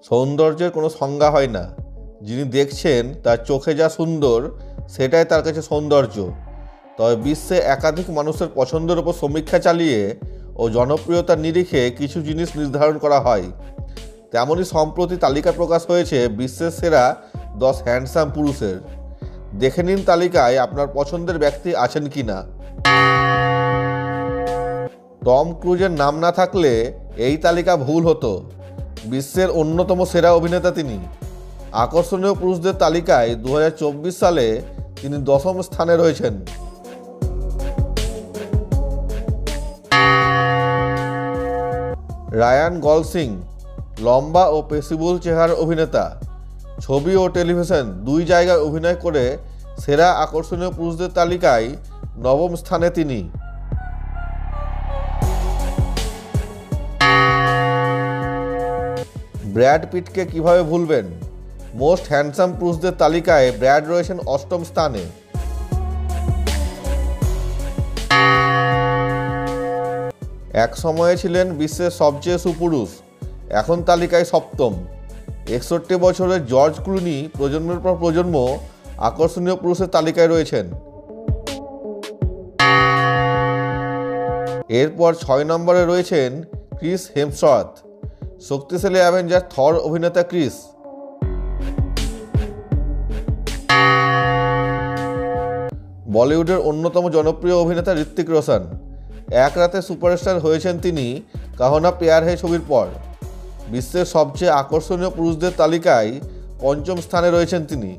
সৌন্দর্যের কোনো সংজ্ঞা হয় না। যিনি দেখছেন তার চোখে যা সুন্দর সেটাই তার কাছে সৌন্দর্য। তবে বিশ্বে একাধিক মানুষের পছন্দের ওপর সমীক্ষা চালিয়ে ও জনপ্রিয়তার নিরিখে কিছু জিনিস নির্ধারণ করা হয়। তেমনই সম্প্রতি তালিকা প্রকাশ হয়েছে বিশ্বের সেরা 10 হ্যান্ডসাম পুরুষের। দেখে নিন তালিকায় আপনার পছন্দের ব্যক্তি আছেন কি না। টম ক্রুজের নাম না থাকলে এই তালিকা ভুল হতো। বিশ্বের অন্যতম সেরা অভিনেতা তিনি। আকর্ষণীয় পুরুষদের তালিকায় 2024 সালে তিনি 10ম স্থানে রয়েছেন। রায়ান গলসিং লম্বা ও পেশিবহুল চেহারার অভিনেতা। ছবি ও টেলিভিশন দুই জায়গায় অভিনয় করে সেরা আকর্ষণীয় পুরুষদের তালিকায় 9ম স্থানে তিনি। ব্র্যাড পিটকে কিভাবে ভুলবেন? মোস্ট হ্যান্ডসাম পুরুষদের তালিকায় ব্র্যাড রয়েছেন 8ম স্থানে। এক সময়ে ছিলেন বিশ্বের সবচেয়ে সুপুরুষ, এখন তালিকায় 7ম। 61 বছরের জর্জ ক্লুনি প্রজন্মের পর প্রজন্ম আকর্ষণীয় পুরুষের তালিকায় রয়েছেন। এরপর 6 নম্বরে রয়েছেন ক্রিস হেমসওয়ার্থ। শক্তিশালী অ্যাভেঞ্জার থর অভিনেতা ক্রিস। বলিউডের অন্যতম জনপ্রিয় অভিনেতা ঋত্বিক রোশন। এক রাতে সুপারস্টার হয়েছেন তিনি কাহো না প্যার হ্যায় ছবির পর। বিশ্বের সবচেয়ে আকর্ষণীয় পুরুষদের তালিকায় 5ম স্থানে রয়েছেন তিনি।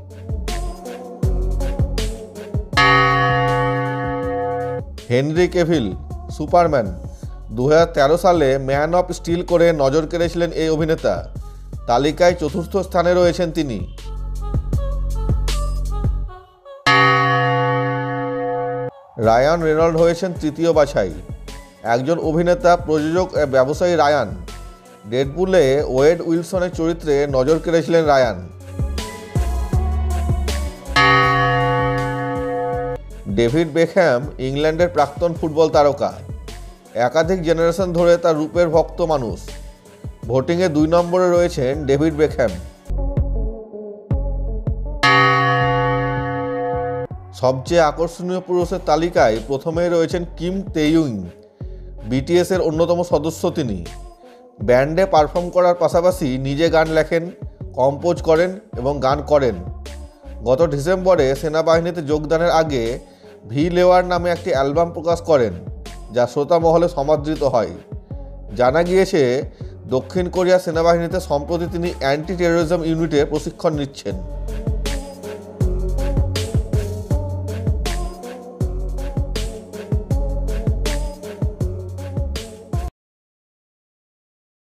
Henry Cavill Superman. 2013 সালে ম্যান অফ স্টিল করে নজর কেড়েছিলেন এই অভিনেতা। তালিকায় 4র্থ স্থানে রয়েছেন তিনি। রায়ান রেনল্ড হয়েছেন 3য় বাছাই। একজন অভিনেতা, প্রযোজক, ব্যবসায়ী রায়ান। ডেডপুলে ওয়েড উইলসনের চরিত্রে নজর কেড়েছিলেন রায়ান। ডেভিড বেকহ্যাম ইংল্যান্ডের প্রাক্তন ফুটবল তারকা। একাধিক জেনারেশন ধরে তার রূপের ভক্ত মানুষ। ভোটিংয়ে 2 নম্বরে রয়েছেন ডেভিড বেকহ্যাম। সবচেয়ে আকর্ষণীয় পুরুষের তালিকায় প্রথমেই রয়েছেন কিম তেইউং। বিটিএস এর অন্যতম সদস্য তিনি। ব্যান্ডে পারফর্ম করার পাশাপাশি নিজে গান লেখেন, কম্পোজ করেন এবং গান করেন। গত ডিসেম্বরে সেনাবাহিনীতে যোগদানের আগে ভি লেওয়ার নামে একটি অ্যালবাম প্রকাশ করেন, যা শ্রোতা মহলে সমাদৃত হয়। জানা গিয়েছে দক্ষিণ কোরিয়া সেনাবাহিনীতে সম্প্রতি তিনি অ্যান্টি টেরোরিজম ইউনিটে প্রশিক্ষণ নিচ্ছেন।